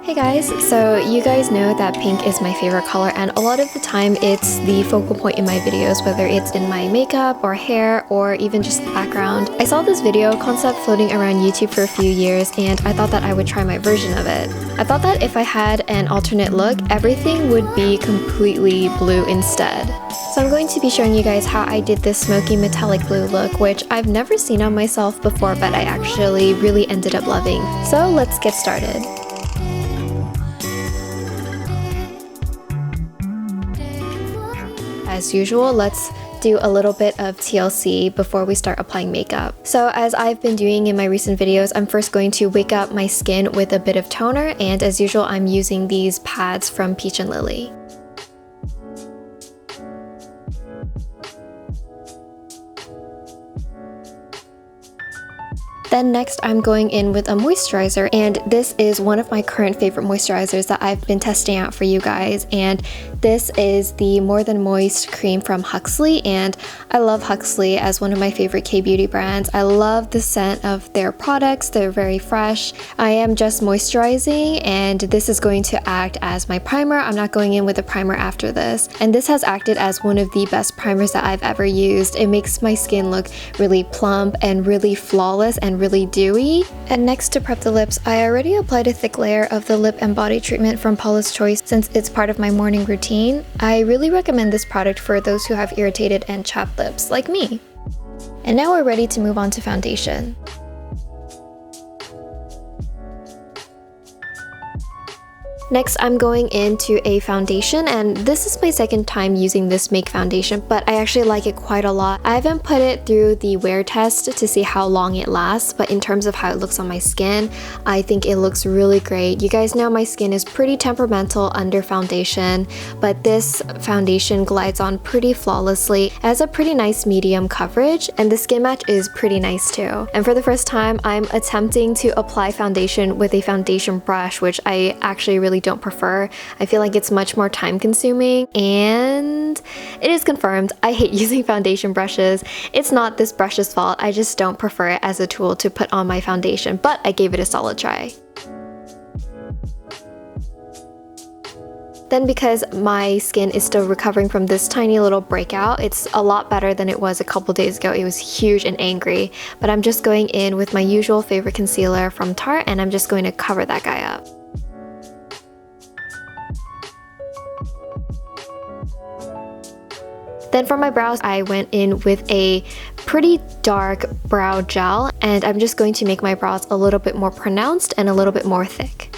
Hey guys, so you guys know that pink is my favorite color, and a lot of the time it's the focal point in my videos, whether it's in my makeup or hair or even just the background. I saw this video concept floating around YouTube for a few years and I thought that I would try my version of it. I thought that if I had an alternate look, everything would be completely blue instead. So I'm going to be showing you guys how I did this smoky metallic blue look, which I've never seen on myself before, but I actually really ended up loving. So let's get started. As usual, let's do a little bit of TLC before we start applying makeup. So as I've been doing in my recent videos, I'm first going to wake up my skin with a bit of toner, and as usual, I'm using these pads from Peach and Lily. Then next I'm going in with a moisturizer, and this is one of my current favorite moisturizers that I've been testing out for you guys, and this is the More Than Moist cream from Huxley, and I love Huxley as one of my favorite K-beauty brands. I love the scent of their products, they're very fresh. I am just moisturizing, and this is going to act as my primer. I'm not going in with a primer after this, and this has acted as one of the best primers that I've ever used. It makes my skin look really plump and really flawless and really dewy. And next, to prep the lips, I already applied a thick layer of the lip and body treatment from Paula's Choice since it's part of my morning routine. I really recommend this product for those who have irritated and chapped lips like me. And now we're ready to move on to foundation. Next, I'm going into a foundation, and this is my second time using this Make foundation, but I actually like it quite a lot. I haven't put it through the wear test to see how long it lasts, but in terms of how it looks on my skin, I think it looks really great. You guys know my skin is pretty temperamental under foundation, but this foundation glides on pretty flawlessly. It has a pretty nice medium coverage, and the skin match is pretty nice too. And for the first time, I'm attempting to apply foundation with a foundation brush, which I actually really don't prefer. I feel like it's much more time consuming, and it is confirmed I hate using foundation brushes. It's not this brush's fault, I just don't prefer it as a tool to put on my foundation, but I gave it a solid try. Then, because my skin is still recovering from this tiny little breakout, it's a lot better than it was a couple days ago. It was huge and angry, but I'm just going in with my usual favorite concealer from Tarte, and I'm just going to cover that guy up. Then for my brows, I went in with a pretty dark brow gel, and I'm just going to make my brows a little bit more pronounced and a little bit more thick.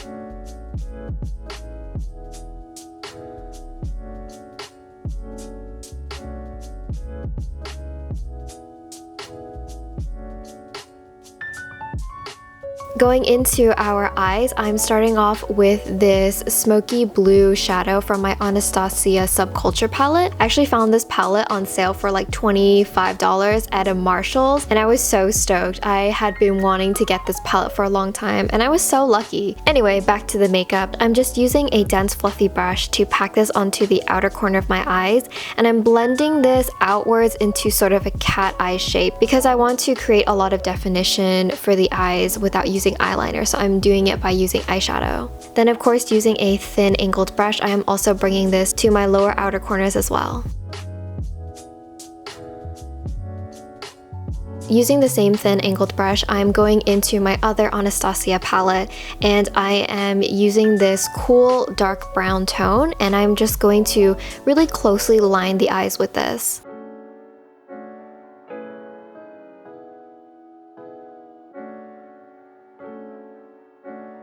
Going into our eyes, I'm starting off with this smoky blue shadow from my Anastasia Subculture palette. I actually found this palette on sale for like $25 at a Marshall's, and I was so stoked. I had been wanting to get this palette for a long time, and I was so lucky. Anyway, back to the makeup. I'm just using a dense fluffy brush to pack this onto the outer corner of my eyes, and I'm blending this outwards into sort of a cat eye shape because I want to create a lot of definition for the eyes without using eyeliner, so I'm doing it by using eyeshadow. Then of course, using a thin angled brush, I am also bringing this to my lower outer corners as well. Using the same thin angled brush, I'm going into my other Anastasia palette, and I am using this cool dark brown tone, and I'm just going to really closely line the eyes with this.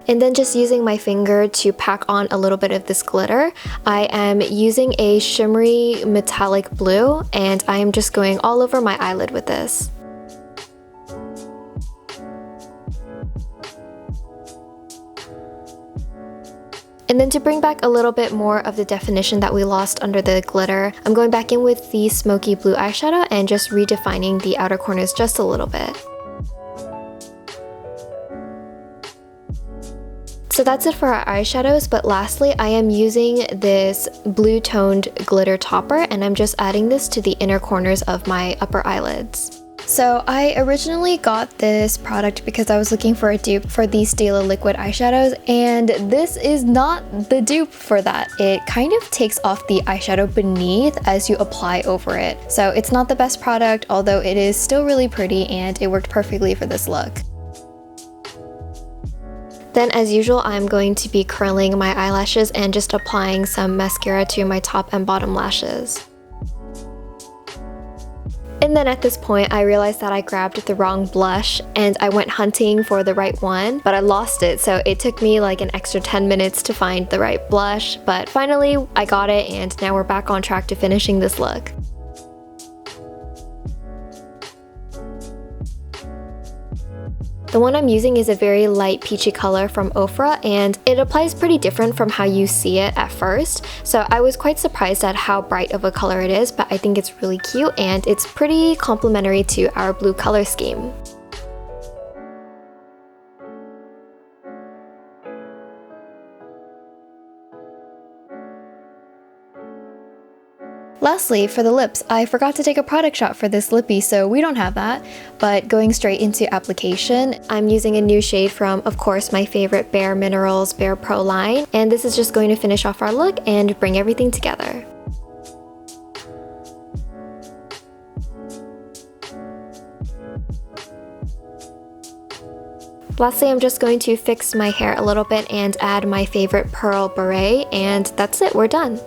And then just using my finger to pack on a little bit of this glitter, I am using a shimmery metallic blue, and I am just going all over my eyelid with this. And then to bring back a little bit more of the definition that we lost under the glitter, I'm going back in with the smoky blue eyeshadow and just redefining the outer corners just a little bit. So that's it for our eyeshadows, but lastly, I am using this blue toned glitter topper, and I'm just adding this to the inner corners of my upper eyelids. So I originally got this product because I was looking for a dupe for the Stila liquid eyeshadows, and this is not the dupe for that. It kind of takes off the eyeshadow beneath as you apply over it. So it's not the best product, although it is still really pretty and it worked perfectly for this look. Then as usual, I'm going to be curling my eyelashes and just applying some mascara to my top and bottom lashes. And then at this point, I realized that I grabbed the wrong blush and I went hunting for the right one, but I lost it. So it took me like an extra 10 minutes to find the right blush, but finally I got it and now we're back on track to finishing this look. The one I'm using is a very light peachy color from Ofra, and it applies pretty different from how you see it at first. So I was quite surprised at how bright of a color it is, but I think it's really cute and it's pretty complementary to our blue color scheme. Lastly, for the lips, I forgot to take a product shot for this lippy, so we don't have that. But going straight into application, I'm using a new shade from, of course, my favorite Bare Minerals Bare Pro line. And this is just going to finish off our look and bring everything together. Lastly, I'm just going to fix my hair a little bit and add my favorite pearl beret, and that's it, we're done.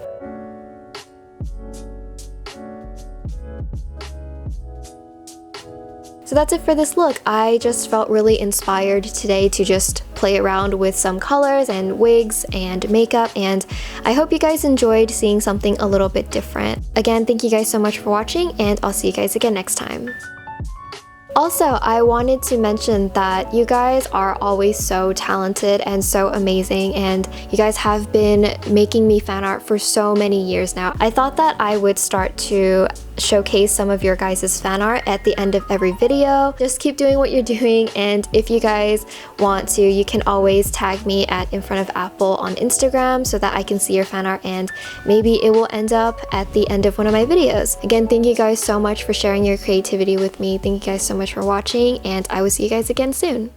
So that's it for this look. I just felt really inspired today to just play around with some colors and wigs and makeup, and I hope you guys enjoyed seeing something a little bit different. Again, thank you guys so much for watching, and I'll see you guys again next time. Also, I wanted to mention that you guys are always so talented and so amazing, and you guys have been making me fan art for so many years now. I thought that I would start to showcase some of your guys' fan art at the end of every video. Just keep doing what you're doing, and if you guys want to, you can always tag me at infrontofapple on Instagram so that I can see your fan art and maybe it will end up at the end of one of my videos. Again, thank you guys so much for sharing your creativity with me. Thank you guys so much for watching, and I will see you guys again soon.